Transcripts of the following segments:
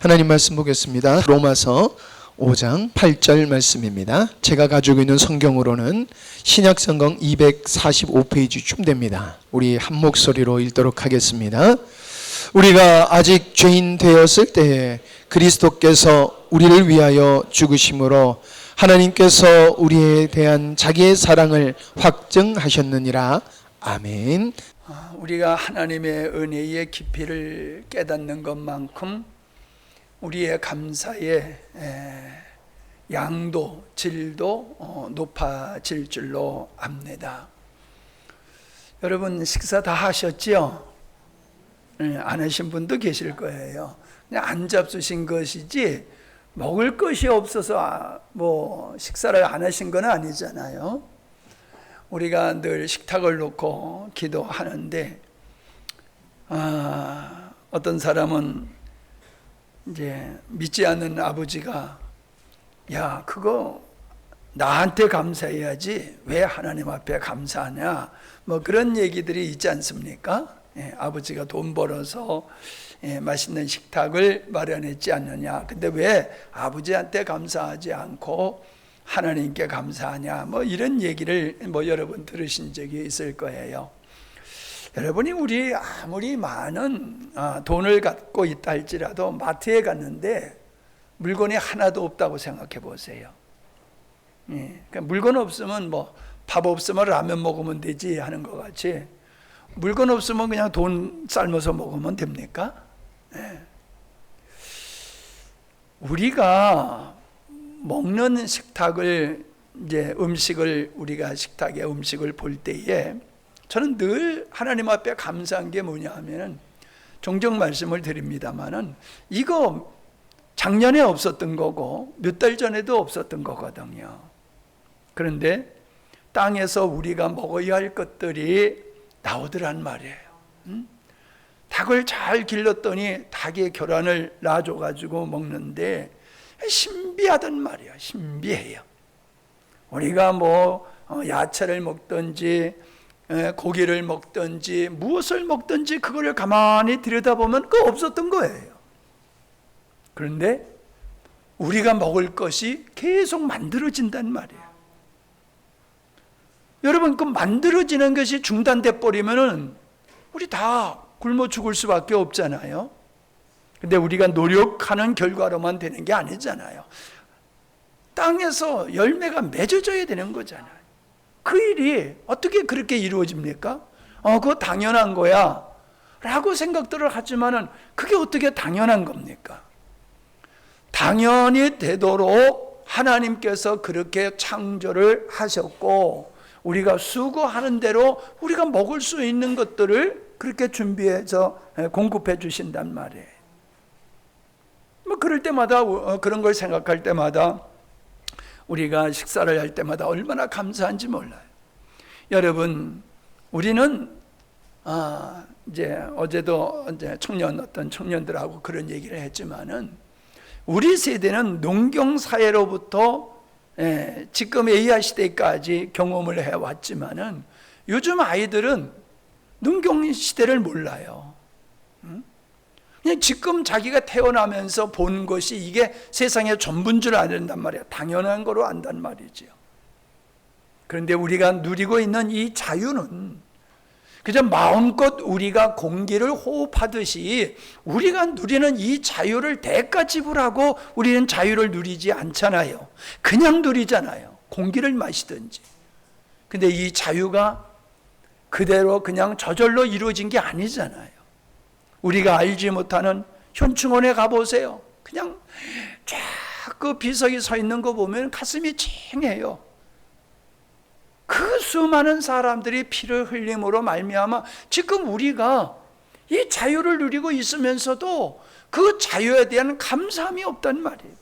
하나님 말씀 보겠습니다. 로마서 5장 8절 말씀입니다. 제가 가지고 있는 성경으로는 신약성경 245페이지쯤 됩니다. 우리 한 목소리로 읽도록 하겠습니다. 우리가 아직 죄인 되었을 때에 그리스도께서 우리를 위하여 죽으심으로 하나님께서 우리에 대한 자기의 사랑을 확증하셨느니라. 아멘. 우리가 하나님의 은혜의 깊이를 깨닫는 것만큼 우리의 감사의 양도, 질도 높아질 줄로 압니다. 여러분 식사 다 하셨지요? 안 하신 분도 계실 거예요. 그냥 안 잡수신 것이지 먹을 것이 없어서 식사를 안 하신 건 아니잖아요. 우리가 늘 식탁을 놓고 기도하는데 어떤 사람은 이제 믿지 않는 아버지가 야 그거 나한테 감사해야지 왜 하나님 앞에 감사하냐 그런 얘기들이 있지 않습니까? 아버지가 돈 벌어서 맛있는 식탁을 마련했지 않느냐, 근데 왜 아버지한테 감사하지 않고 하나님께 감사하냐 이런 얘기를 여러분 들으신 적이 있을 거예요. 여러분이 우리 아무리 많은 돈을 갖고 있다 할지라도 마트에 갔는데 물건이 하나도 없다고 생각해 보세요. 그러니까 물건 없으면 밥 없으면 라면 먹으면 되지 하는 것 같이 물건 없으면 그냥 돈 삶아서 먹으면 됩니까? 우리가 먹는 식탁을 우리가 식탁에 음식을 볼 때에 저는 늘 하나님 앞에 감사한 게 뭐냐 하면은 종종 말씀을 드립니다만은 이거 작년에 없었던 거고 몇 달 전에도 없었던 거거든요. 그런데 땅에서 우리가 먹어야 할 것들이 나오더란 말이에요. 닭을 잘 길렀더니 닭의 교란을 놔줘가지고 먹는데 신비하단 말이에요. 신비해요. 우리가 야채를 먹든지 고기를 먹든지 무엇을 먹든지 그거를 가만히 들여다보면 그거 없었던 거예요. 그런데 우리가 먹을 것이 계속 만들어진단 말이에요. 여러분 그 만들어지는 것이 중단돼 버리면은 우리 다 굶어 죽을 수밖에 없잖아요. 근데 우리가 노력하는 결과로만 되는 게 아니잖아요. 땅에서 열매가 맺어져야 되는 거잖아요. 그 일이 어떻게 그렇게 이루어집니까? 그거 당연한 거야 라고 생각들을 하지만은 그게 어떻게 당연한 겁니까? 당연히 되도록 하나님께서 그렇게 창조를 하셨고 우리가 수고하는 대로 우리가 먹을 수 있는 것들을 그렇게 준비해서 공급해 주신단 말이에요. 그럴 때마다 그런 걸 생각할 때마다 우리가 식사를 할 때마다 얼마나 감사한지 몰라요. 여러분, 우리는 어제도 어떤 청년들하고 그런 얘기를 했지만은 우리 세대는 농경 사회로부터 지금 AI 시대까지 경험을 해왔지만은 요즘 아이들은 농경 시대를 몰라요. 그냥 지금 자기가 태어나면서 본 것이 이게 세상의 전부인 줄 안단 말이야. 당연한 거로 안단 말이지요. 그런데 우리가 누리고 있는 이 자유는 그저 마음껏 우리가 공기를 호흡하듯이 우리가 누리는 이 자유를 대가 지불하고 우리는 자유를 누리지 않잖아요. 그냥 누리잖아요. 공기를 마시든지. 근데 이 자유가 그대로 그냥 저절로 이루어진 게 아니잖아요. 우리가 알지 못하는 현충원에 가보세요. 그냥 쫙 그 비석이 서 있는 거 보면 가슴이 찡해요. 그 수많은 사람들이 피를 흘림으로 말미암아 지금 우리가 이 자유를 누리고 있으면서도 그 자유에 대한 감사함이 없단 말이에요.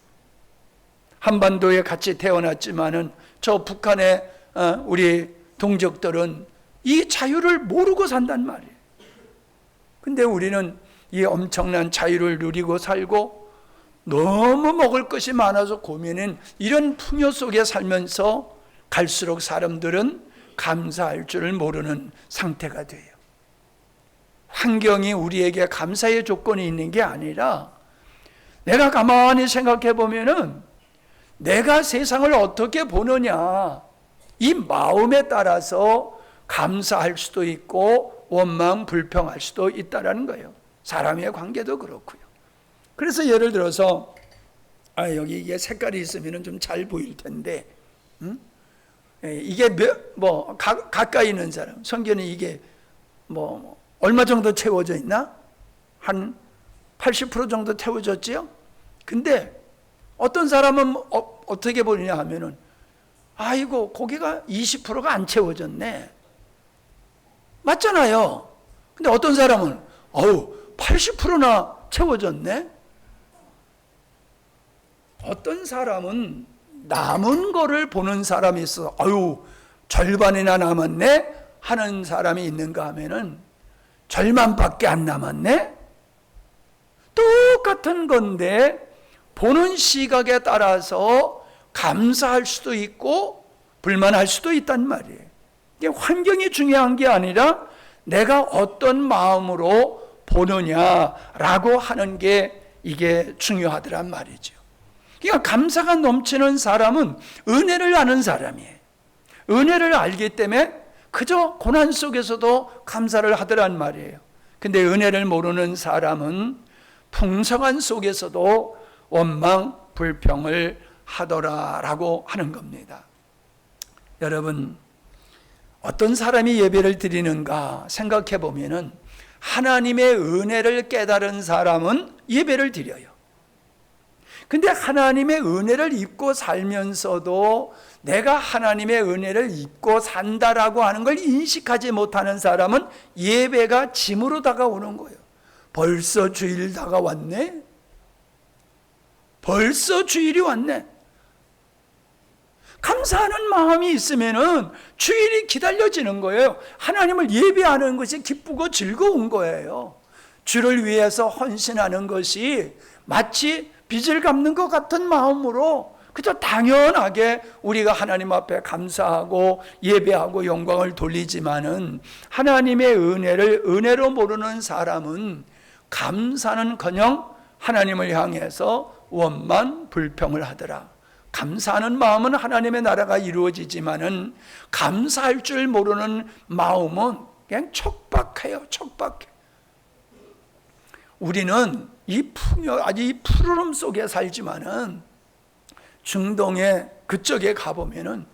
한반도에 같이 태어났지만은 저 북한의 우리 동족들은 이 자유를 모르고 산단 말이에요. 근데 우리는 이 엄청난 자유를 누리고 살고 너무 먹을 것이 많아서 고민인 이런 풍요 속에 살면서 갈수록 사람들은 감사할 줄을 모르는 상태가 돼요. 환경이 우리에게 감사의 조건이 있는 게 아니라 내가 가만히 생각해 보면은 내가 세상을 어떻게 보느냐, 이 마음에 따라서 감사할 수도 있고 원망, 불평할 수도 있다라는 거예요. 사람의 관계도 그렇고요. 그래서 예를 들어서 여기 이게 색깔이 있으면 좀 잘 보일 텐데, 이게 가까이 있는 사람, 성경에 이게 얼마 정도 채워져 있나? 한 80% 정도 채워졌지요? 근데 어떤 사람은 어떻게 보느냐 하면은, 아이고, 고기가 20%가 안 채워졌네. 맞잖아요. 근데 어떤 사람은, 80%나 채워졌네? 어떤 사람은 남은 거를 보는 사람이 있어. 절반이나 남았네? 하는 사람이 있는가 하면은, 절반밖에 안 남았네? 똑같은 건데, 보는 시각에 따라서 감사할 수도 있고 불만할 수도 있단 말이에요. 이게 환경이 중요한 게 아니라 내가 어떤 마음으로 보느냐라고 하는 게 이게 중요하더란 말이죠. 그러니까 감사가 넘치는 사람은 은혜를 아는 사람이에요. 은혜를 알기 때문에 그저 고난 속에서도 감사를 하더란 말이에요. 근데 은혜를 모르는 사람은 풍성한 속에서도 원망, 불평을 하더라라고 하는 겁니다. 여러분, 어떤 사람이 예배를 드리는가 생각해 보면은 하나님의 은혜를 깨달은 사람은 예배를 드려요. 근데 하나님의 은혜를 입고 살면서도 내가 하나님의 은혜를 입고 산다라고 하는 걸 인식하지 못하는 사람은 예배가 짐으로 다가오는 거예요. 벌써 주일 다가왔네? 벌써 주일이 왔네. 감사하는 마음이 있으면은 주일이 기다려지는 거예요. 하나님을 예배하는 것이 기쁘고 즐거운 거예요. 주를 위해서 헌신하는 것이 마치 빚을 갚는 것 같은 마음으로 그저 당연하게 우리가 하나님 앞에 감사하고 예배하고 영광을 돌리지만은 하나님의 은혜를 은혜로 모르는 사람은 감사는커녕 하나님을 향해서 원만 불평을 하더라. 감사하는 마음은 하나님의 나라가 이루어지지만은 감사할 줄 모르는 마음은 그냥 척박해요. 척박해. 우리는 이 푸르름 속에 살지만은 중동의 그쪽에 가보면은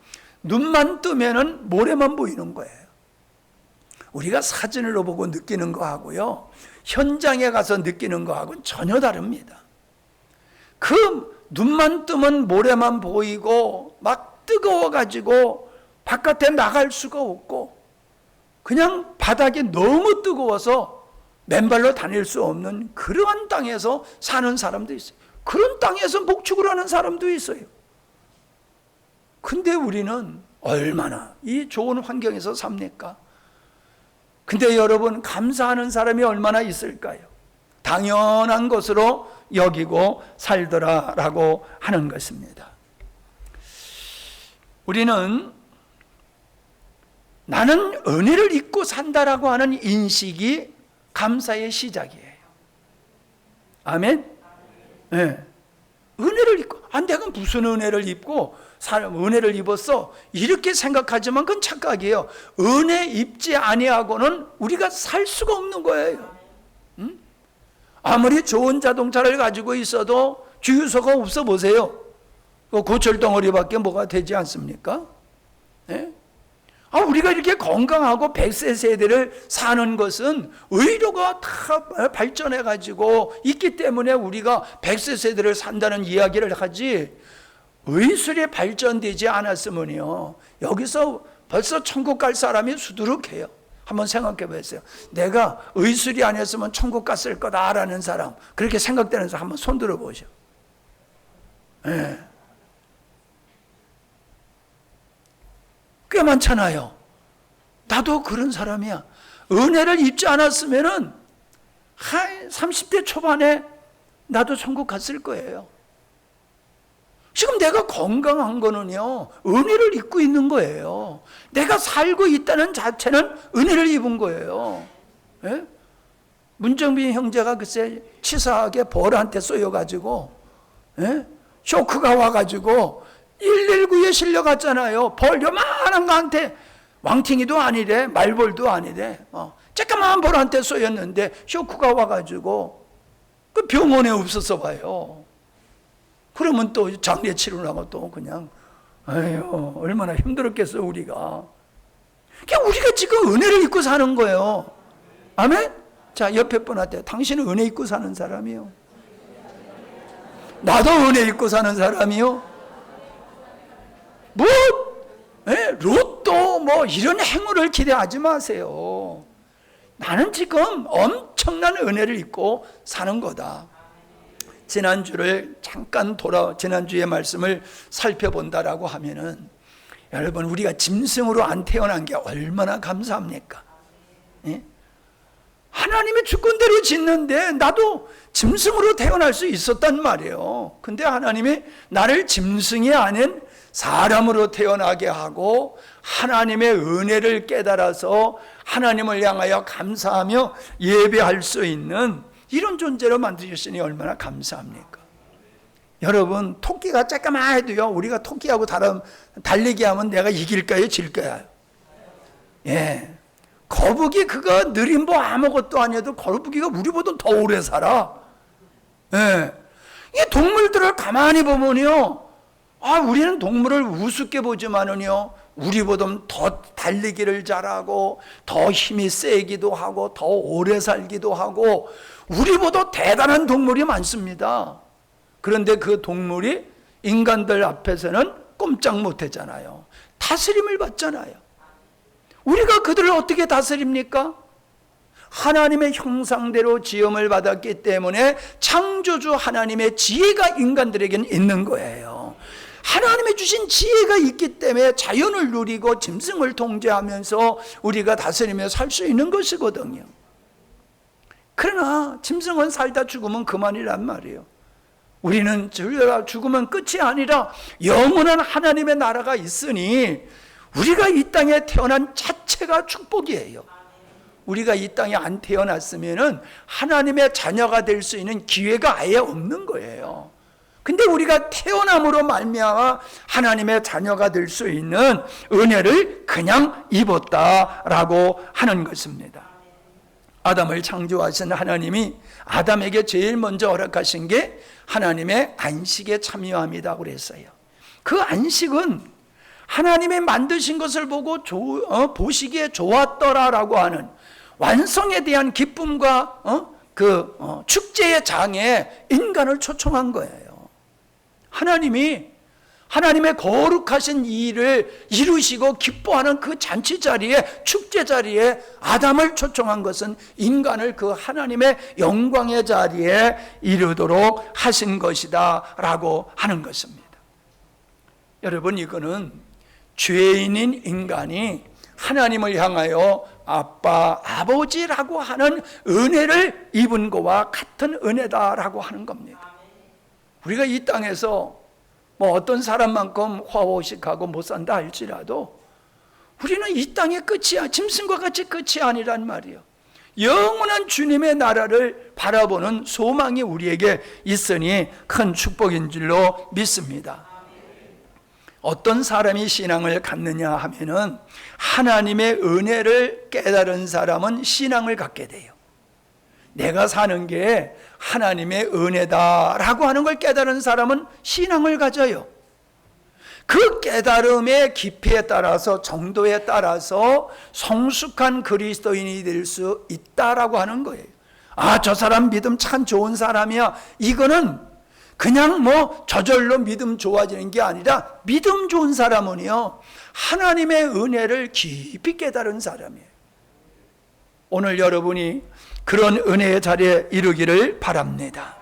눈만 뜨면은 모래만 보이는 거예요. 우리가 사진으로 보고 느끼는 거하고요, 현장에 가서 느끼는 거하고는 전혀 다릅니다. 그 눈만 뜨면 모래만 보이고 막 뜨거워가지고 바깥에 나갈 수가 없고 그냥 바닥이 너무 뜨거워서 맨발로 다닐 수 없는 그러한 땅에서 사는 사람도 있어요. 그런 땅에서 목축을 하는 사람도 있어요. 근데 우리는 얼마나 이 좋은 환경에서 삽니까? 근데 여러분, 감사하는 사람이 얼마나 있을까요? 당연한 것으로 여기고 살더라라고 하는 것입니다. 우리는 나는 은혜를 입고 산다라고 하는 인식이 감사의 시작이에요. 아멘? 네. 은혜를 입고, 내가 무슨 은혜를 입고 은혜를 입었어, 이렇게 생각하지만 그건 착각이에요. 은혜 입지 아니하고는 우리가 살 수가 없는 거예요. 아무리 좋은 자동차를 가지고 있어도 주유소가 없어 보세요. 고철 덩어리밖에 뭐가 되지 않습니까? 네? 우리가 이렇게 건강하고 100세 세대를 사는 것은 의료가 다 발전해 가지고 있기 때문에 우리가 100세 세대를 산다는 이야기를 하지, 의술이 발전되지 않았으면요 여기서 벌써 천국 갈 사람이 수두룩해요. 한번 생각해 보세요. 내가 의술이 아니었으면 천국 갔을 거다라는 사람, 그렇게 생각되는 사람 한번 손 들어 보시오. 네. 꽤 많잖아요. 나도 그런 사람이야. 은혜를 입지 않았으면은 30대 초반에 나도 천국 갔을 거예요. 지금 내가 건강한 거는요, 은혜를 입고 있는 거예요. 내가 살고 있다는 자체는 은혜를 입은 거예요. 예? 문정빈 형제가 글쎄 치사하게 벌한테 쏘여가지고 쇼크가 와가지고 119에 실려갔잖아요. 벌 요만한 거한테, 왕팅이도 아니래, 말벌도 아니래, 쬐까만 벌한테 쏘였는데 쇼크가 와가지고 그 병원에 없었어 봐요. 그러면 또 장례 치르려고 또 그냥 아유 얼마나 힘들었겠어 우리가. 그냥 우리가 지금 은혜를 입고 사는 거예요. 아멘? 자, 옆에 분한테 당신은 은혜 입고 사는 사람이요. 나도 은혜 입고 사는 사람이요. 뭐 로또 뭐 이런 행운을 기대하지 마세요. 나는 지금 엄청난 은혜를 입고 사는 거다. 지난주를 잠깐 지난주의 말씀을 살펴본다라고 하면은 여러분 우리가 짐승으로 안 태어난 게 얼마나 감사합니까? 예? 하나님의 주권대로 짓는데 나도 짐승으로 태어날 수 있었단 말이에요. 근데 하나님이 나를 짐승이 아닌 사람으로 태어나게 하고 하나님의 은혜를 깨달아서 하나님을 향하여 감사하며 예배할 수 있는 이런 존재로 만드셨으니 얼마나 감사합니까? 여러분 토끼가 쬐까만 해도요, 우리가 토끼하고 달리기 하면 내가 이길까요 질까요? 예, 거북이 그거 느린 뭐 아무것도 아니어도 거북이가 우리보다 더 오래 살아. 예, 이 동물들을 가만히 보면요, 우리는 동물을 우습게 보지만은요, 우리보다 더 달리기를 잘하고 더 힘이 세기도 하고 더 오래 살기도 하고 우리보다 대단한 동물이 많습니다. 그런데 그 동물이 인간들 앞에서는 꼼짝 못하잖아요. 다스림을 받잖아요. 우리가 그들을 어떻게 다스립니까? 하나님의 형상대로 지음을 받았기 때문에 창조주 하나님의 지혜가 인간들에게는 있는 거예요. 하나님의 주신 지혜가 있기 때문에 자연을 누리고 짐승을 통제하면서 우리가 다스리며 살 수 있는 것이거든요. 그러나 짐승은 살다 죽으면 그만이란 말이에요. 우리는 죽으면 끝이 아니라 영원한 하나님의 나라가 있으니 우리가 이 땅에 태어난 자체가 축복이에요. 우리가 이 땅에 안 태어났으면은 하나님의 자녀가 될 수 있는 기회가 아예 없는 거예요. 근데 우리가 태어남으로 말미암아 하나님의 자녀가 될 수 있는 은혜를 그냥 입었다라고 하는 것입니다. 아담을 창조하신 하나님이 아담에게 제일 먼저 허락하신 게 하나님의 안식에 참여함이다 그랬어요. 그 안식은 하나님의 만드신 것을 보고 보시기에 좋았더라라고 하는 완성에 대한 기쁨과 축제의 장에 인간을 초청한 거예요. 하나님의 거룩하신 일을 이루시고 기뻐하는 그 잔치 자리에, 축제 자리에 아담을 초청한 것은 인간을 그 하나님의 영광의 자리에 이르도록 하신 것이다 라고 하는 것입니다. 여러분, 이거는 죄인인 인간이 하나님을 향하여 아빠, 아버지라고 하는 은혜를 입은 것과 같은 은혜다라고 하는 겁니다. 우리가 이 땅에서 뭐 어떤 사람만큼 화호식하고 못 산다 할지라도 우리는 이 땅의 끝이야. 짐승과 같이 끝이 아니란 말이에요. 영원한 주님의 나라를 바라보는 소망이 우리에게 있으니 큰 축복인 줄로 믿습니다. 어떤 사람이 신앙을 갖느냐 하면은 하나님의 은혜를 깨달은 사람은 신앙을 갖게 돼요. 내가 사는 게 하나님의 은혜다라고 하는 걸 깨달은 사람은 신앙을 가져요. 그 깨달음의 깊이에 따라서, 정도에 따라서 성숙한 그리스도인이 될 수 있다라고 하는 거예요. 저 사람 믿음 참 좋은 사람이야. 이거는 그냥 뭐 저절로 믿음 좋아지는 게 아니라 믿음 좋은 사람은요, 하나님의 은혜를 깊이 깨달은 사람이에요. 오늘 여러분이 그런 은혜의 자리에 이르기를 바랍니다.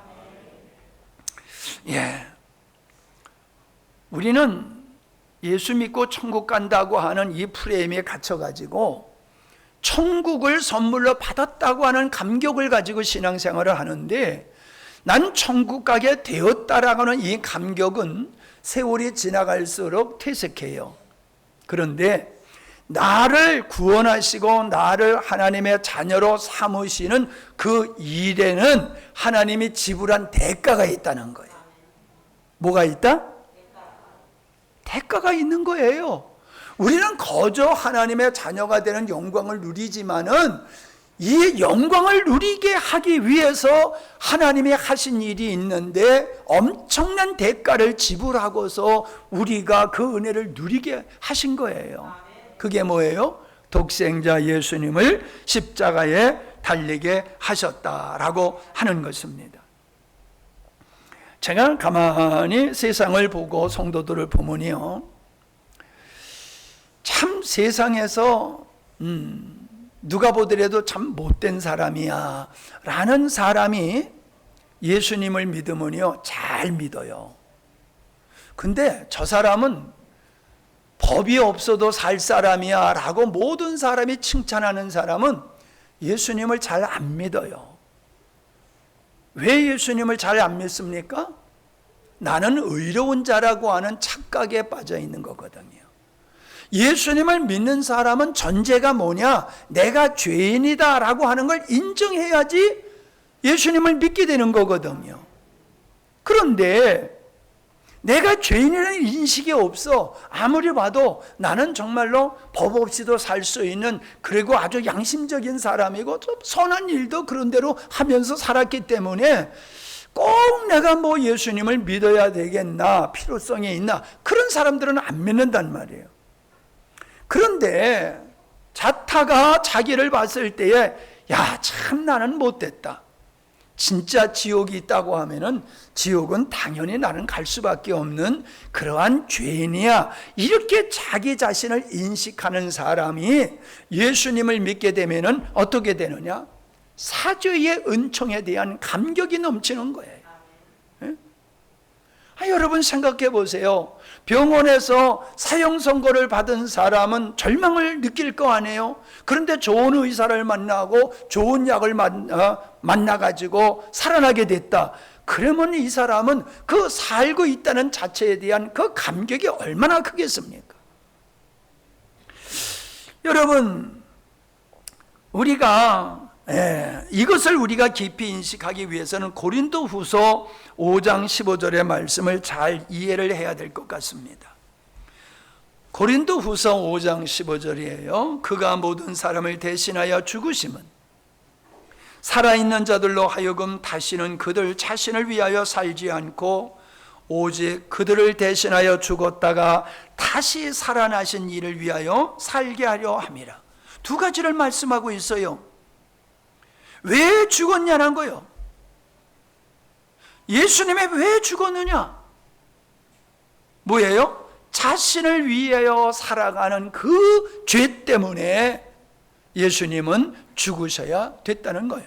예. 우리는 예수 믿고 천국 간다고 하는 이 프레임에 갇혀가지고 천국을 선물로 받았다고 하는 감격을 가지고 신앙생활을 하는데, 난 천국 가게 되었다라고 하는 이 감격은 세월이 지나갈수록 퇴색해요. 그런데 나를 구원하시고 나를 하나님의 자녀로 삼으시는 그 일에는 하나님이 지불한 대가가 있다는 거예요. 뭐가 있다? 대가가 있는 거예요. 우리는 거저 하나님의 자녀가 되는 영광을 누리지만은 이 영광을 누리게 하기 위해서 하나님이 하신 일이 있는데 엄청난 대가를 지불하고서 우리가 그 은혜를 누리게 하신 거예요. 그게 뭐예요? 독생자 예수님을 십자가에 달리게 하셨다라고 하는 것입니다. 제가 가만히 세상을 보고 성도들을 보면요, 참 세상에서 누가 보더라도 참 못된 사람이야 라는 사람이 예수님을 믿으면요 잘 믿어요. 근데 저 사람은 법이 없어도 살 사람이야 라고 모든 사람이 칭찬하는 사람은 예수님을 잘 안 믿어요. 왜 예수님을 잘 안 믿습니까? 나는 의로운 자라고 하는 착각에 빠져 있는 거거든요. 예수님을 믿는 사람은 전제가 뭐냐? 내가 죄인이다 라고 하는 걸 인정해야지 예수님을 믿게 되는 거거든요. 그런데 내가 죄인이라는 인식이 없어. 아무리 봐도 나는 정말로 법 없이도 살 수 있는, 그리고 아주 양심적인 사람이고 좀 선한 일도 그런 대로 하면서 살았기 때문에 꼭 내가 뭐 예수님을 믿어야 되겠나, 필요성이 있나, 그런 사람들은 안 믿는단 말이에요. 그런데 자타가 자기를 봤을 때에 야, 참 나는 못됐다, 진짜 지옥이 있다고 하면은 지옥은 당연히 나는 갈 수밖에 없는 그러한 죄인이야, 이렇게 자기 자신을 인식하는 사람이 예수님을 믿게 되면은 어떻게 되느냐? 사죄의 은총에 대한 감격이 넘치는 거예요. 여러분 생각해 보세요. 병원에서 사형 선고를 받은 사람은 절망을 느낄 거 아니에요? 그런데 좋은 의사를 만나고 좋은 약을 만나가지고 살아나게 됐다. 그러면 이 사람은 그 살고 있다는 자체에 대한 그 감격이 얼마나 크겠습니까? 여러분, 이것을 우리가 깊이 인식하기 위해서는 고린도후서 5장 15절의 말씀을 잘 이해를 해야 될 것 같습니다. 고린도후서 5장 15절이에요. 그가 모든 사람을 대신하여 죽으심은 살아있는 자들로 하여금 다시는 그들 자신을 위하여 살지 않고 오직 그들을 대신하여 죽었다가 다시 살아나신 이를 위하여 살게 하려 함이라. 두 가지를 말씀하고 있어요. 왜 죽었냐는 거예요. 예수님이 왜 죽었느냐? 뭐예요? 자신을 위하여 살아가는 그 죄 때문에 예수님은 죽으셔야 됐다는 거예요.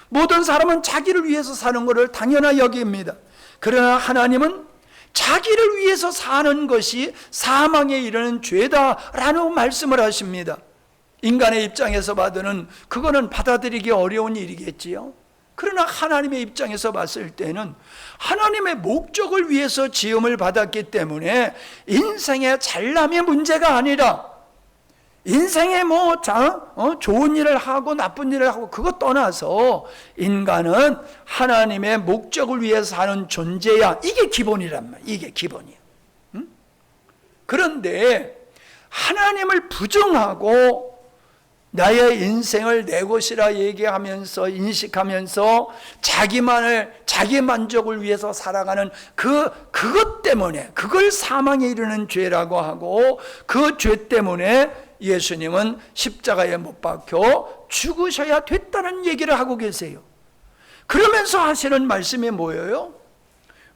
모든 사람은 자기를 위해서 사는 것을 당연하게 여깁니다. 그러나 하나님은 자기를 위해서 사는 것이 사망에 이르는 죄다라는 말씀을 하십니다. 인간의 입장에서 봐도는 그거는 받아들이기 어려운 일이겠지요. 그러나 하나님의 입장에서 봤을 때는 하나님의 목적을 위해서 지음을 받았기 때문에 인생의 잘남의 문제가 아니라 인생에 좋은 일을 하고 나쁜 일을 하고 그거 떠나서 인간은 하나님의 목적을 위해서 사는 존재야. 이게 기본이란 말이야. 이게 기본이야. 그런데 하나님을 부정하고 나의 인생을 내 것이라 얘기하면서 인식하면서 자기 만족을 위해서 살아가는 그것 때문에, 그걸 사망에 이르는 죄라고 하고, 그 죄 때문에 예수님은 십자가에 못 박혀 죽으셔야 됐다는 얘기를 하고 계세요. 그러면서 하시는 말씀이 뭐예요?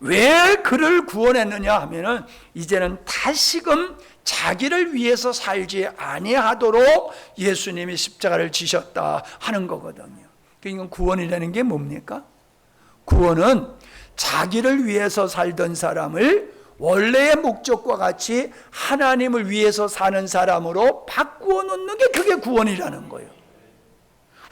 왜 그를 구원했느냐 하면은 이제는 다시금 자기를 위해서 살지 아니하도록 예수님이 십자가를 지셨다 하는 거거든요. 그러니까 구원이라는 게 뭡니까? 구원은 자기를 위해서 살던 사람을 원래의 목적과 같이 하나님을 위해서 사는 사람으로 바꾸어 놓는 게 그게 구원이라는 거예요.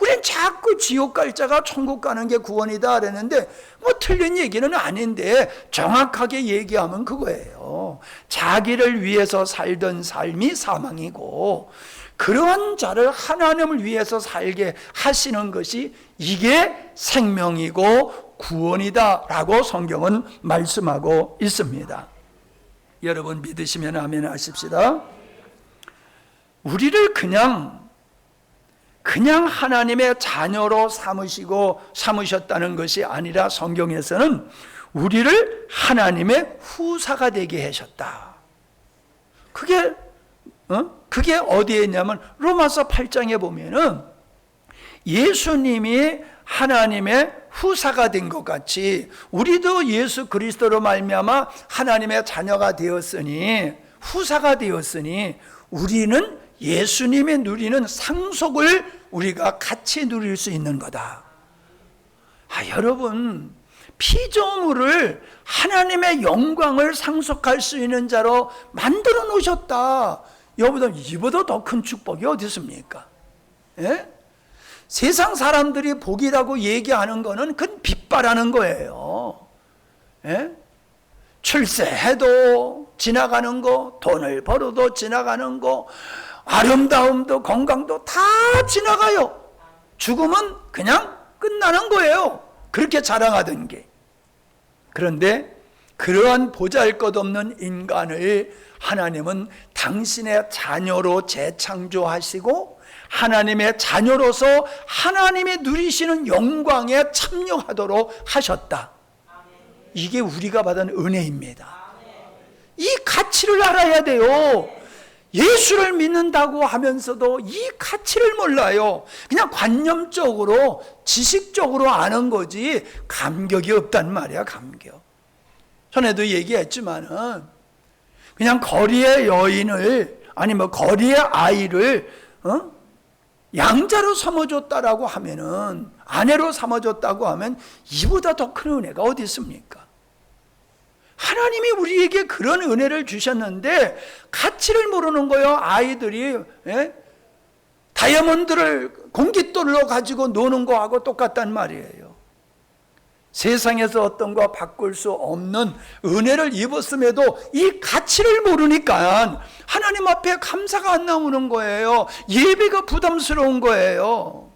우린 자꾸 지옥 갈 자가 천국 가는 게 구원이다 그랬는데 뭐 틀린 얘기는 아닌데 정확하게 얘기하면 그거예요. 자기를 위해서 살던 삶이 사망이고 그러한 자를 하나님을 위해서 살게 하시는 것이 이게 생명이고 구원이다라고 성경은 말씀하고 있습니다. 여러분 믿으시면 아멘 하십시다. 우리를 그냥 하나님의 자녀로 삼으셨다는 것이 아니라 성경에서는 우리를 하나님의 후사가 되게 하셨다. 그게 어디에 있냐면 로마서 8장에 보면은 예수님이 하나님의 후사가 된 것 같이 우리도 예수 그리스도로 말미암아 하나님의 자녀가 되었으니 후사가 되었으니 우리는 예수님이 누리는 상속을 우리가 같이 누릴 수 있는 거다. 여러분 피조물을 하나님의 영광을 상속할 수 있는 자로 만들어 놓으셨다. 이보다 더 큰 축복이 어디 있습니까? 예? 세상 사람들이 복이라고 얘기하는 거는 그건 빗바라는 거예요. 예? 출세해도 지나가는 거, 돈을 벌어도 지나가는 거, 아름다움도 건강도 다 지나가요. 죽으면 그냥 끝나는 거예요. 그렇게 자랑하던 게. 그런데 그러한 보잘것없는 인간을 하나님은 당신의 자녀로 재창조하시고 하나님의 자녀로서 하나님이 누리시는 영광에 참여하도록 하셨다. 이게 우리가 받은 은혜입니다. 이 가치를 알아야 돼요. 예수를 믿는다고 하면서도 이 가치를 몰라요. 그냥 관념적으로 지식적으로 아는 거지 감격이 없단 말이야. 감격. 전에도 얘기했지만은 그냥 거리의 여인을 아니 거리의 아이를 양자로 삼아줬다라고 하면은 아내로 삼아줬다고 하면 이보다 더 큰 은혜가 어디 있습니까? 하나님이 우리에게 그런 은혜를 주셨는데 가치를 모르는 거예요. 아이들이 다이아몬드를 공깃돌로 가지고 노는 거하고 똑같단 말이에요. 세상에서 어떤 거 바꿀 수 없는 은혜를 입었음에도 이 가치를 모르니까 하나님 앞에 감사가 안 나오는 거예요. 예배가 부담스러운 거예요.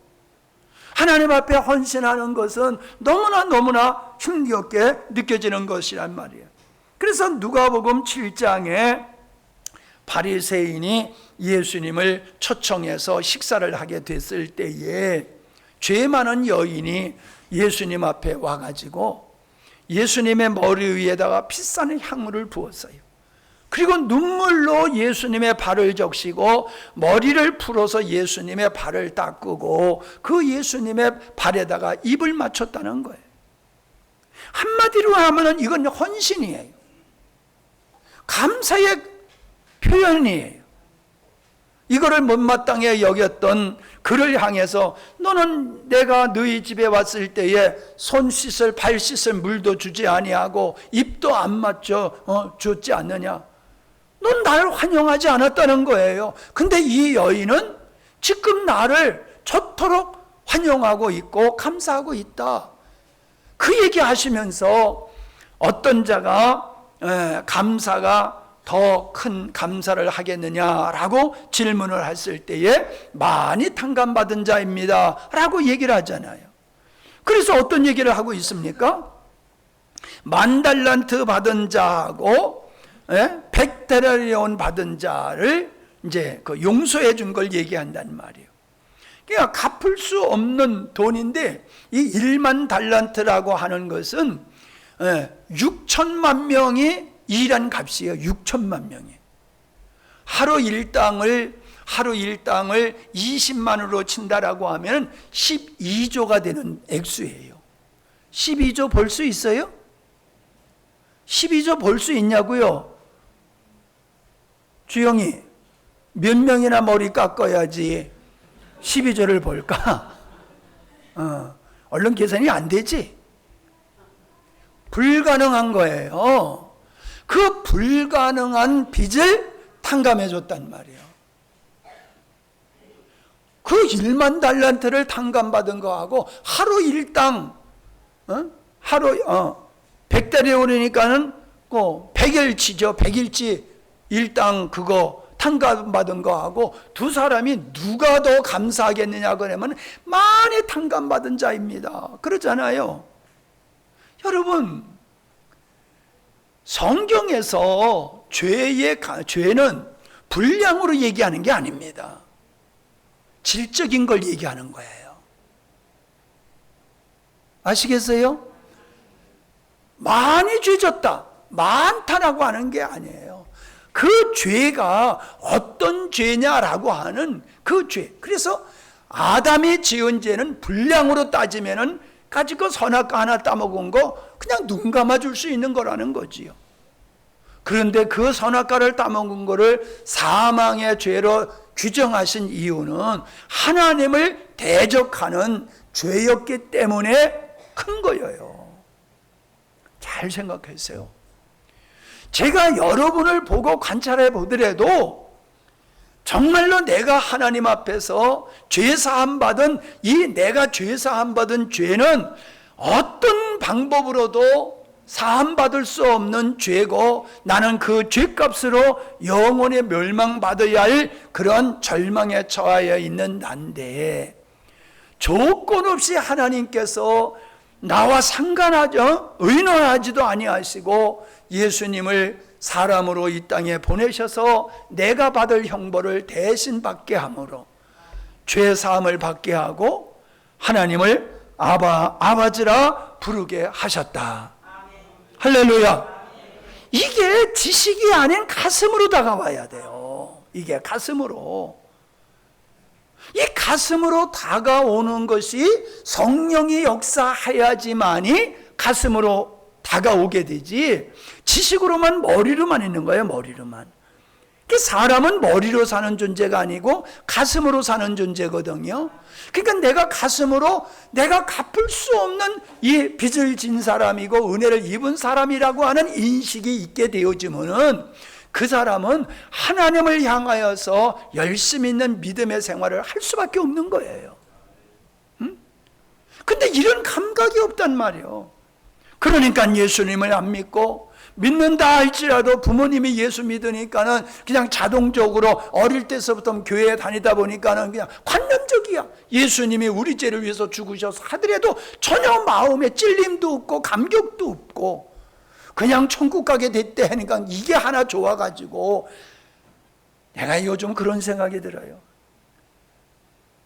하나님 앞에 헌신하는 것은 너무나 힘겹게 느껴지는 것이란 말이에요. 그래서 누가복음 7장에 바리새인이 예수님을 초청해서 식사를 하게 됐을 때에 죄 많은 여인이 예수님 앞에 와가지고 예수님의 머리 위에다가 비싼 향물을 부었어요. 그리고 눈물로 예수님의 발을 적시고 머리를 풀어서 예수님의 발을 닦고 그 예수님의 발에다가 입을 맞췄다는 거예요. 한마디로 하면 이건 헌신이에요. 감사의 표현이에요. 이거를 못마땅해 여겼던 그를 향해서 너는 내가 너희 집에 왔을 때에 손 씻을 발 씻을 물도 주지 아니하고 입도 안 맞춰 줬지 않느냐. 넌 나를 환영하지 않았다는 거예요. 근데 이 여인은 지금 나를 저토록 환영하고 있고 감사하고 있다. 그 얘기 하시면서 어떤 자가 감사가 더 큰 감사를 하겠느냐라고 질문을 했을 때에 많이 탕감받은 자입니다 라고 얘기를 하잖아요. 그래서 어떤 얘기를 하고 있습니까? 10,000달란트 받은 자하고 100데나리온 받은 자를 이제 그 용서해 준 걸 얘기한단 말이에요. 그러니까 갚을 수 없는 돈인데 이 10,000달란트라고 하는 것은 6천만 명이 일한 값이에요. 6천만 명이. 하루 일당을 20만으로 친다라고 하면 12조가 되는 액수예요. 12조 벌 수 있어요? 12조 벌 수 있냐고요? 주영이 몇 명이나 머리 깎아야지 12조를 벌까? 얼른 계산이 안 되지. 불가능한 거예요. 그 불가능한 빚을 탕감해 줬단 말이에요. 그 1만 달란트를 탕감받은 거하고 하루 일당 하루 100달이 오르니까는 100일치죠. 100일치 일당 그거 탕감받은 거하고 두 사람이 누가 더 감사하겠느냐 그러면 많이 탕감받은 자입니다. 그러잖아요. 여러분, 성경에서 죄는 분량으로 얘기하는 게 아닙니다. 질적인 걸 얘기하는 거예요. 아시겠어요? 많이 죄졌다, 많다라고 하는 게 아니에요. 그 죄가 어떤 죄냐라고 하는 그 죄. 그래서 아담이 지은 죄는 분량으로 따지면은 가지고 선악과 하나 따먹은 거 그냥 눈 감아줄 수 있는 거라는 거지요. 그런데 그 선악과를 따먹은 거를 사망의 죄로 규정하신 이유는 하나님을 대적하는 죄였기 때문에 큰 거예요. 잘 생각하세요. 제가 여러분을 보고 관찰해 보더라도 정말로 내가 하나님 앞에서 죄사함 받은 내가 죄사함 받은 죄는 어떤 방법으로도 사함 받을 수 없는 죄고 나는 그 죄값으로 영원히 멸망받아야 할 그런 절망에 처하여 있는 난데 조건 없이 하나님께서 나와 상관하죠 의논하지도 아니하시고 예수님을 사람으로 이 땅에 보내셔서 내가 받을 형벌을 대신 받게 함으로 죄사함을 받게 하고 하나님을 아버지라 부르게 하셨다. 할렐루야. 이게 지식이 아닌 가슴으로 다가와야 돼요. 이게 가슴으로. 이 가슴으로 다가오는 것이 성령이 역사해야지만이 가슴으로 다가오게 되지 지식으로만 머리로만 있는 거예요. 머리로만. 사람은 머리로 사는 존재가 아니고 가슴으로 사는 존재거든요. 그러니까 내가 가슴으로 내가 갚을 수 없는 이 빚을 진 사람이고 은혜를 입은 사람이라고 하는 인식이 있게 되어지면은 그 사람은 하나님을 향하여서 열심히 있는 믿음의 생활을 할 수밖에 없는 거예요. 근데 이런 감각이 없단 말이에요. 그러니까 예수님을 안 믿고 믿는다 할지라도 부모님이 예수 믿으니까는 그냥 자동적으로 어릴 때서부터 교회에 다니다 보니까는 그냥 관념적이야. 예수님이 우리 죄를 위해서 죽으셔서 하더라도 전혀 마음에 찔림도 없고 감격도 없고 그냥 천국 가게 됐대 하니까 이게 하나 좋아가지고 내가 요즘 그런 생각이 들어요.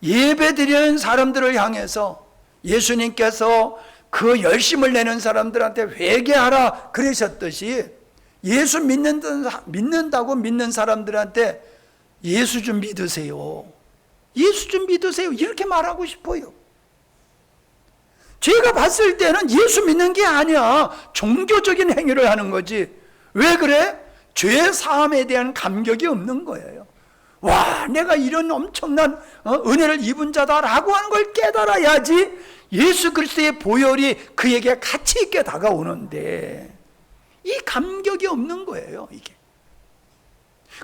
예배 드리는 사람들을 향해서 예수님께서 그 열심을 내는 사람들한테 회개하라 그러셨듯이 예수 믿는다고 믿는 사람들한테 예수 좀 믿으세요. 예수 좀 믿으세요. 이렇게 말하고 싶어요. 제가 봤을 때는 예수 믿는 게 아니야. 종교적인 행위를 하는 거지. 왜 그래? 죄 사함에 대한 감격이 없는 거예요. 와, 내가 이런 엄청난 은혜를 입은 자다라고 하는 걸 깨달아야지 예수 그리스도의 보혈이 그에게 가치 있게 다가오는데 이 감격이 없는 거예요. 이게.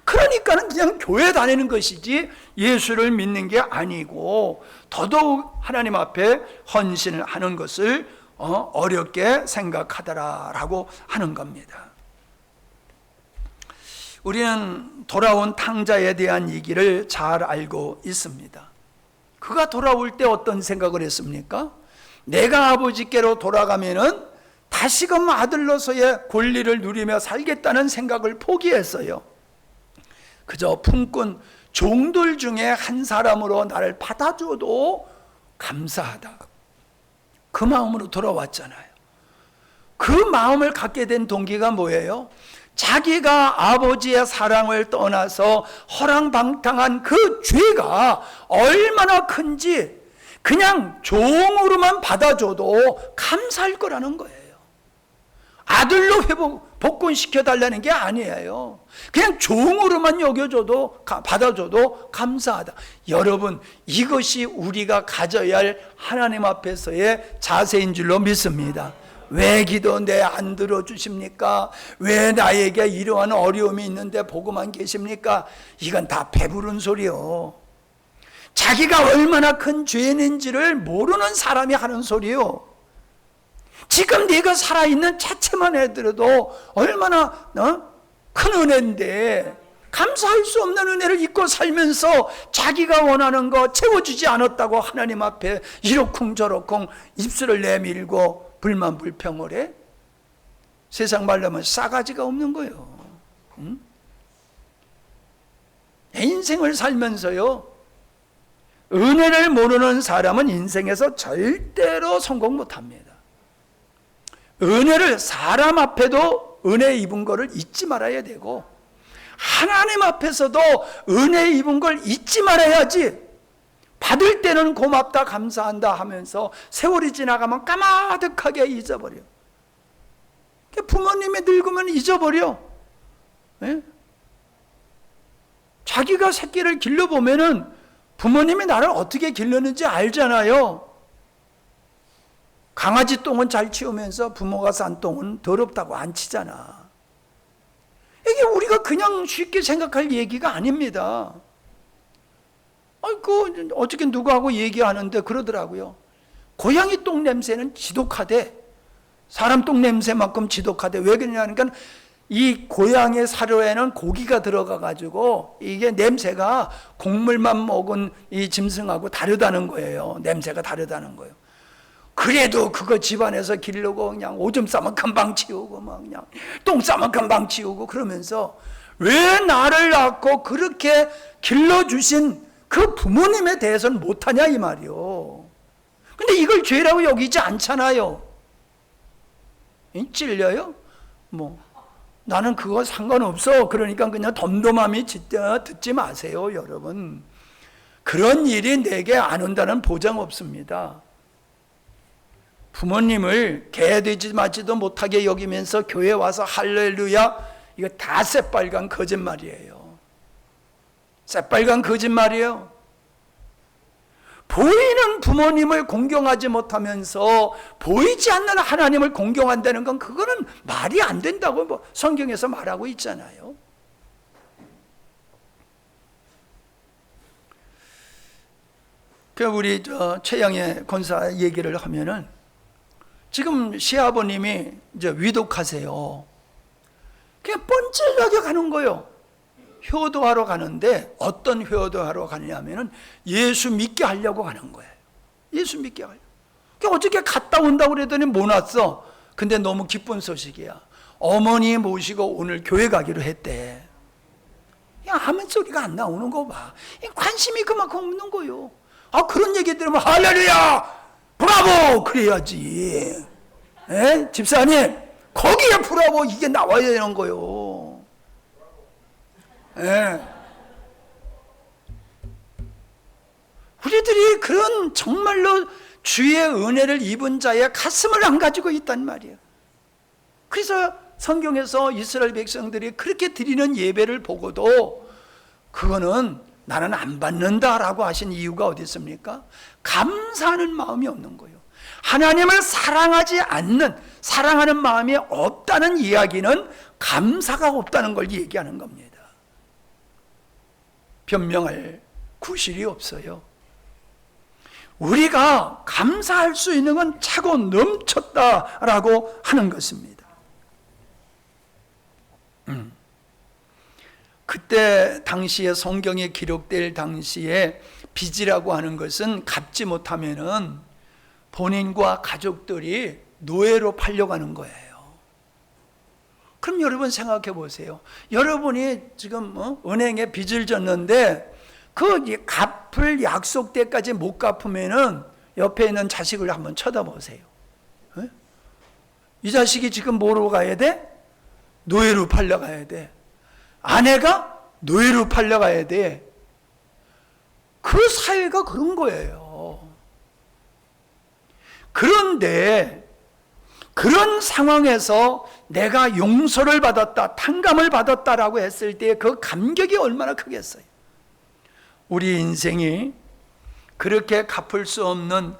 그러니까는 그냥 교회 다니는 것이지 예수를 믿는 게 아니고 더더욱 하나님 앞에 헌신을 하는 것을 어렵게 생각하더라라고 하는 겁니다. 우리는 돌아온 탕자에 대한 얘기를 잘 알고 있습니다. 그가 돌아올 때 어떤 생각을 했습니까? 내가 아버지께로 돌아가면은 다시금 아들로서의 권리를 누리며 살겠다는 생각을 포기했어요. 그저 품꾼 종들 중에 한 사람으로 나를 받아줘도 감사하다. 그 마음으로 돌아왔잖아요. 그 마음을 갖게 된 동기가 뭐예요? 자기가 아버지의 사랑을 떠나서 허랑방탕한 그 죄가 얼마나 큰지 그냥 종으로만 받아줘도 감사할 거라는 거예요. 아들로 복권시켜달라는 게 아니에요. 그냥 종으로만 여겨줘도 받아줘도 감사하다. 여러분, 이것이 우리가 가져야 할 하나님 앞에서의 자세인 줄로 믿습니다. 왜 기도 내 안 들어주십니까? 왜 나에게 이러한 어려움이 있는데 보고만 계십니까? 이건 다 배부른 소리요. 자기가 얼마나 큰 죄인인지를 모르는 사람이 하는 소리요. 지금 네가 살아있는 자체만 해도 얼마나 큰 은혜인데 감사할 수 없는 은혜를 잊고 살면서 자기가 원하는 거 채워주지 않았다고 하나님 앞에 이러쿵저러쿵 입술을 내밀고 불만불평을 해? 세상 말로 하면 싸가지가 없는 거예요. 응? 내 인생을 살면서요, 은혜를 모르는 사람은 인생에서 절대로 성공 못합니다. 은혜를 사람 앞에도 은혜 입은 거를 잊지 말아야 되고 하나님 앞에서도 은혜 입은 걸 잊지 말아야지. 받을 때는 고맙다 감사한다 하면서 세월이 지나가면 까마득하게 잊어버려. 부모님이 늙으면 잊어버려. 예? 자기가 새끼를 길러보면은 부모님이 나를 어떻게 길렀는지 알잖아요. 강아지 똥은 잘 치우면서 부모가 싼 똥은 더럽다고 안 치잖아. 이게 우리가 그냥 쉽게 생각할 얘기가 아닙니다. 어저께 누구하고 얘기하는데 그러더라고요. 고양이 똥 냄새는 지독하대. 사람 똥 냄새만큼 지독하대. 왜 그러냐니까 이 고양이 사료에는 고기가 들어가 가지고 이게 냄새가 곡물만 먹은 이 짐승하고 다르다는 거예요. 냄새가 다르다는 거예요. 그래도 그거 집안에서 기르고 그냥 오줌 싸면 금방 치우고 막 그냥 똥 싸면 금방 치우고 그러면서 왜 나를 낳고 그렇게 길러주신 그 부모님에 대해서는 못하냐 이 말이요. 근데 이걸 죄라고 여기지 않잖아요. 찔려요? 나는 그거 상관없어. 그러니까 그냥 덤덤함이 듣지 마세요, 여러분. 그런 일이 내게 안 온다는 보장 없습니다. 부모님을 개되지 맞지도 못하게 여기면서 교회 와서 할렐루야, 이거 다 새빨간 거짓말이에요. 새빨간 거짓말이에요. 보이는 부모님을 공경하지 못하면서 보이지 않는 하나님을 공경한다는 건 그거는 말이 안 된다고 성경에서 말하고 있잖아요. 우리 최영애 권사 얘기를 하면은 지금 시아버님이 이제 위독하세요. 그냥 뻔질나게 가는 거예요. 효도하러 가는데 어떤 효도하러 가냐면은 예수 믿게 하려고 가는 거예요. 예수 믿게 하려고. 어저께 갔다 온다고 그랬더니 못 왔어. 근데 너무 기쁜 소식이야. 어머니 모시고 오늘 교회 가기로 했대. 아멘 소리가 안 나오는 거 봐. 관심이 그만큼 없는 거예요. 그런 얘기 들으면 할렐루야! 브라보! 그래야지. 에? 집사님, 거기에 브라보 이게 나와야 되는 거예요. 에. 우리들이 그런 정말로 주의 은혜를 입은 자의 가슴을 안 가지고 있단 말이에요. 그래서 성경에서 이스라엘 백성들이 그렇게 드리는 예배를 보고도 그거는 나는 안 받는다라고 하신 이유가 어디 있습니까? 감사하는 마음이 없는 거예요. 하나님을 사랑하지 않는, 사랑하는 마음이 없다는 이야기는 감사가 없다는 걸 얘기하는 겁니다. 변명할 구실이 없어요. 우리가 감사할 수 있는 건 차고 넘쳤다라고 하는 것입니다. 그때 당시에 성경에 기록될 당시에 빚이라고 하는 것은 갚지 못하면은 본인과 가족들이 노예로 팔려가는 거예요. 그럼 여러분 생각해 보세요. 여러분이 지금 은행에 빚을 졌는데 그 갚을 약속 때까지 못 갚으면은 옆에 있는 자식을 한번 쳐다보세요. 이 자식이 지금 뭐로 가야 돼? 노예로 팔려가야 돼. 아내가 노예로 팔려가야 돼. 그 사회가 그런 거예요. 그런데 그런 상황에서 내가 용서를 받았다, 탕감을 받았다라고 했을 때 그 감격이 얼마나 크겠어요. 우리 인생이 그렇게 갚을 수 없는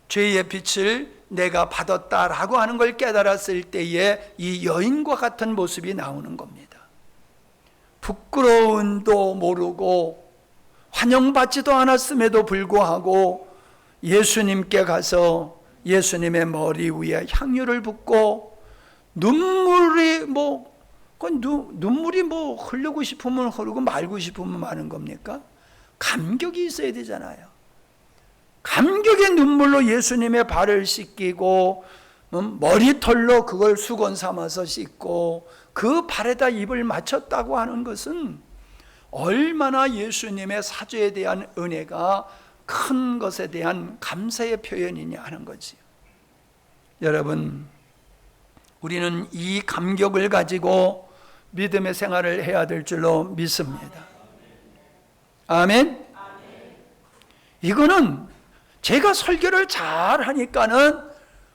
죄의 빚을 내가 받았다라고 하는 걸 깨달았을 때에 이 여인과 같은 모습이 나오는 겁니다. 부끄러움도 모르고 환영받지도 않았음에도 불구하고 예수님께 가서 예수님의 머리 위에 향유를 붓고 눈물이 눈물이 흐르고 싶으면 흐르고 말고 싶으면 마는 겁니까? 감격이 있어야 되잖아요. 감격의 눈물로 예수님의 발을 씻기고 머리털로 그걸 수건 삼아서 씻고 그 발에다 입을 맞췄다고 하는 것은 얼마나 예수님의 사죄에 대한 은혜가 큰 것에 대한 감사의 표현이냐 하는 거지요. 여러분, 우리는 이 감격을 가지고 믿음의 생활을 해야 될 줄로 믿습니다. 아멘. 이거는 제가 설교를 잘 하니까는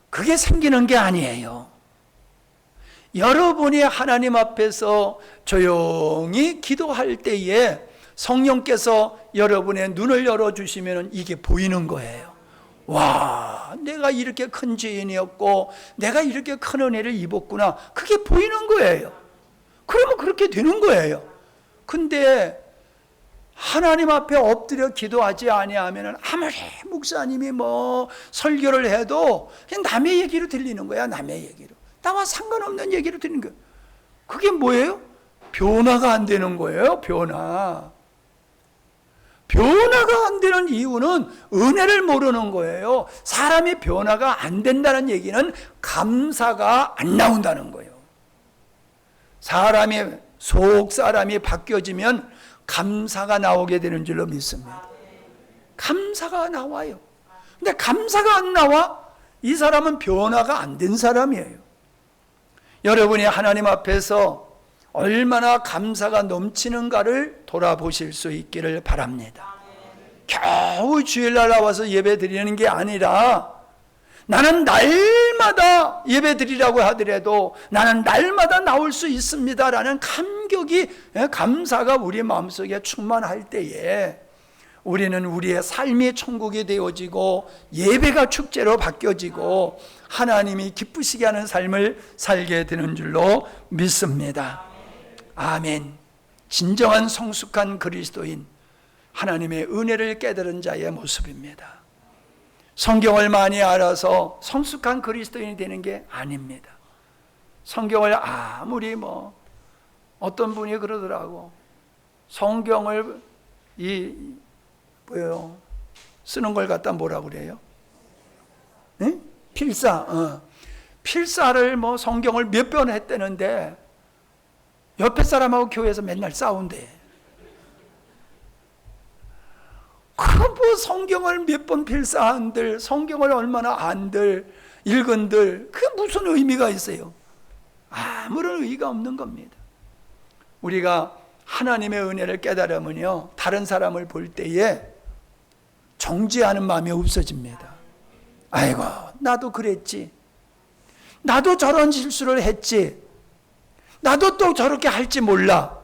그게 생기는 게 아니에요. 여러분이 하나님 앞에서 조용히 기도할 때에 성령께서 여러분의 눈을 열어주시면 이게 보이는 거예요. 와, 내가 이렇게 큰 죄인이었고 내가 이렇게 큰 은혜를 입었구나. 그게 보이는 거예요. 그러면 그렇게 되는 거예요. 근데 하나님 앞에 엎드려 기도하지 아니하면 아무리 목사님이 설교를 해도 그냥 남의 얘기로 들리는 거야. 남의 얘기로. 나와 상관없는 얘기로 들리는 거예요. 그게 뭐예요? 변화가 안 되는 거예요. 변화가 안 되는 이유는 은혜를 모르는 거예요. 사람이 변화가 안 된다는 얘기는 감사가 안 나온다는 거예요. 속 사람이 바뀌어지면 감사가 나오게 되는 줄로 믿습니다. 감사가 나와요. 근데 감사가 안 나와? 이 사람은 변화가 안 된 사람이에요. 여러분이 하나님 앞에서 얼마나 감사가 넘치는가를 돌아보실 수 있기를 바랍니다. 겨우 주일날 나와서 예배 드리는 게 아니라 나는 날마다 예배 드리라고 하더라도 나는 날마다 나올 수 있습니다라는 감사가 우리 마음속에 충만할 때에 우리는 우리의 삶이 천국이 되어지고 예배가 축제로 바뀌어지고 하나님이 기쁘시게 하는 삶을 살게 되는 줄로 믿습니다. 아멘. 진정한 성숙한 그리스도인, 하나님의 은혜를 깨달은 자의 모습입니다. 성경을 많이 알아서 성숙한 그리스도인이 되는 게 아닙니다. 성경을 아무리 어떤 분이 그러더라고. 성경을 쓰는 걸 갖다 뭐라 그래요? 네? 필사를 성경을 몇 번 했다는데 옆에 사람하고 교회에서 맨날 싸운대. 성경을 몇 번 필사한들, 성경을 얼마나 안들, 읽은들, 그게 무슨 의미가 있어요? 아무런 의의가 없는 겁니다. 우리가 하나님의 은혜를 깨달으면요, 다른 사람을 볼 때에 정죄하는 마음이 없어집니다. 아이고, 나도 그랬지. 나도 저런 실수를 했지. 나도 또 저렇게 할지 몰라.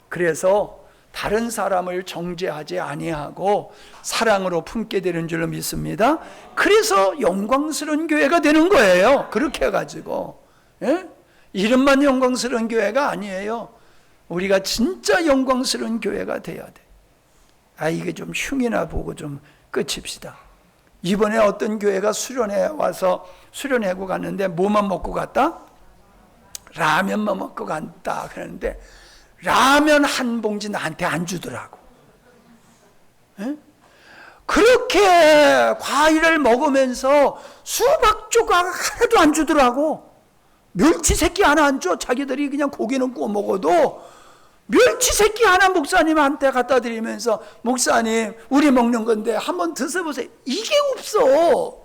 그래서 다른 사람을 정죄하지 아니하고 사랑으로 품게 되는 줄로 믿습니다. 그래서 영광스러운 교회가 되는 거예요. 그렇게 해가지고 이름만 영광스러운 교회가 아니에요. 우리가 진짜 영광스러운 교회가 돼야 돼. 이게 좀 흉이나 보고 좀 끝입시다. 이번에 어떤 교회가 수련회 와서 수련회고 갔는데 뭐만 먹고 갔다? 라면만 먹고 갔다 그러는데 라면 한 봉지 나한테 안 주더라고. 그렇게 과일을 먹으면서 수박 조각 하나도 안 주더라고. 멸치 새끼 하나 안 줘. 자기들이 그냥 고기는 구워 먹어도 멸치 새끼 하나 목사님한테 갖다 드리면서 목사님 우리 먹는 건데 한번 드셔보세요. 이게 없어.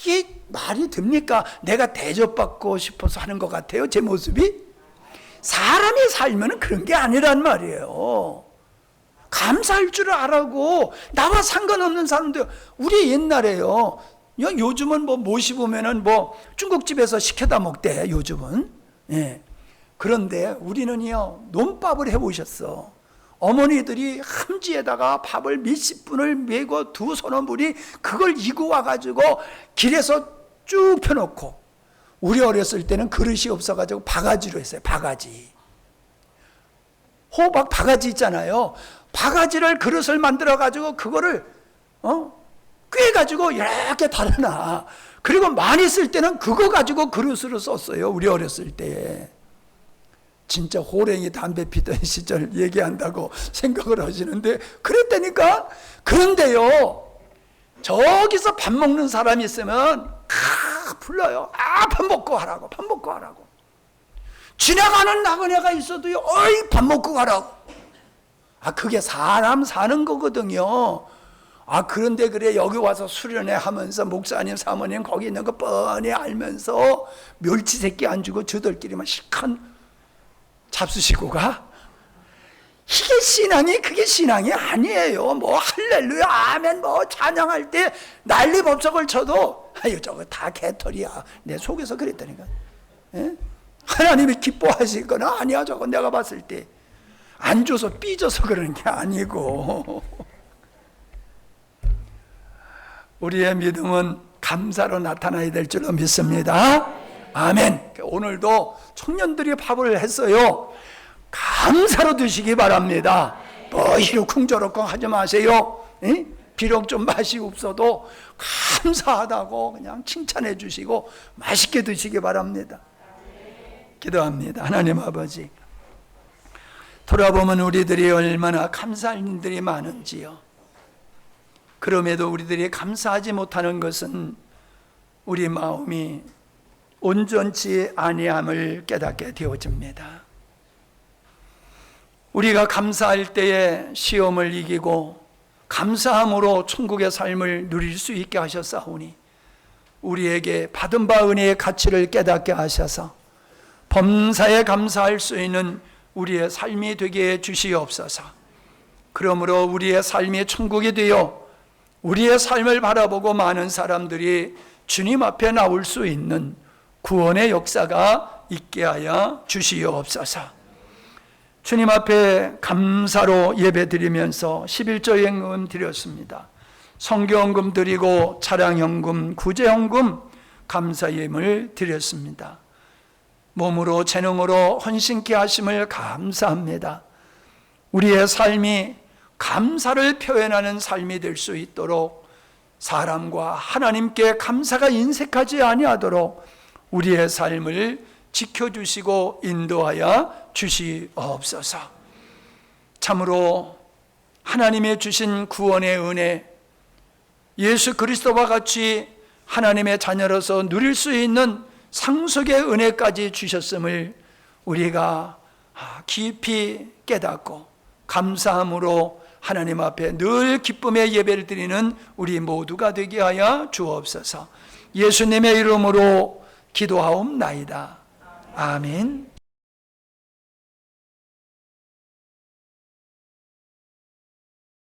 이게 말이 됩니까? 내가 대접받고 싶어서 하는 것 같아요, 제 모습이? 사람이 살면 그런 게 아니란 말이에요. 감사할 줄 알고 나와 상관없는 사람들. 우리 옛날에요, 요즘은 모시보면은 중국집에서 시켜다 먹대, 요즘은. 그런데 우리는요, 논밥을 해보셨어. 어머니들이 함지에다가 밥을 몇십 분을 메고 두 소노물이 그걸 이고 와가지고 길에서 쭉 펴놓고, 우리 어렸을 때는 그릇이 없어가지고 바가지로 했어요. 바가지. 호박 바가지 있잖아요. 바가지를 그릇을 만들어 가지고 그거를 꿰 가지고 이렇게 달아놔. 그리고 많이 쓸 때는 그거 가지고 그릇으로 썼어요. 우리 어렸을 때. 진짜 호랭이 담배 피던 시절 얘기한다고 생각을 하시는데 그랬다니까. 그런데요, 저기서 밥 먹는 사람이 있으면 불러요. 밥 먹고 가라고, 밥 먹고 가라고. 지나가는 나그네가 있어도요, 어이 밥 먹고 가라고. 그게 사람 사는 거거든요. 그런데 그래 여기 와서 수련회 하면서 목사님 사모님 거기 있는 거 뻔히 알면서 멸치 새끼 안 주고 저들끼리만 실컷 잡수시고 가? 이게 신앙이, 그게 신앙이 아니에요. 뭐 할렐루야 아멘 뭐 찬양할 때 난리 법석을 쳐도 아유 저거 다 개털이야. 내 속에서 그랬다니까. 예? 하나님이 기뻐하실 건 아니야. 저거 내가 봤을 때 안 줘서 삐져서 그러는 게 아니고. 우리의 믿음은 감사로 나타나야 될 줄로 믿습니다. 아멘. 오늘도 청년들이 밥을 했어요. 감사로 드시기 바랍니다. 뭐 이러쿵저러쿵 하지 마세요. 에? 비록 좀 맛이 없어도 감사하다고 그냥 칭찬해 주시고 맛있게 드시기 바랍니다. 기도합니다. 하나님 아버지, 돌아보면 우리들이 얼마나 감사할 일들이 많은지요. 그럼에도 우리들이 감사하지 못하는 것은 우리 마음이 온전치 아니함을 깨닫게 되어집니다. 우리가 감사할 때에 시험을 이기고 감사함으로 천국의 삶을 누릴 수 있게 하셨사오니 우리에게 받은 바 은혜의 가치를 깨닫게 하셔서 범사에 감사할 수 있는 우리의 삶이 되게 해 주시옵소서. 그러므로 우리의 삶이 천국이 되어 우리의 삶을 바라보고 많은 사람들이 주님 앞에 나올 수 있는 구원의 역사가 있게 하여 주시옵소서. 주님 앞에 감사로 예배드리면서 11조 헌금 드렸습니다. 성교헌금 드리고 차량헌금, 구제헌금, 감사예물 드렸습니다. 몸으로 재능으로 헌신케 하심을 감사합니다. 우리의 삶이 감사를 표현하는 삶이 될 수 있도록 사람과 하나님께 감사가 인색하지 아니하도록 우리의 삶을 지켜주시고 인도하여 주시옵소서. 참으로 하나님의 주신 구원의 은혜, 예수 그리스도와 같이 하나님의 자녀로서 누릴 수 있는 상속의 은혜까지 주셨음을 우리가 깊이 깨닫고 감사함으로 하나님 앞에 늘 기쁨의 예배를 드리는 우리 모두가 되게 하여 주옵소서. 예수님의 이름으로 기도하옵나이다. 아멘.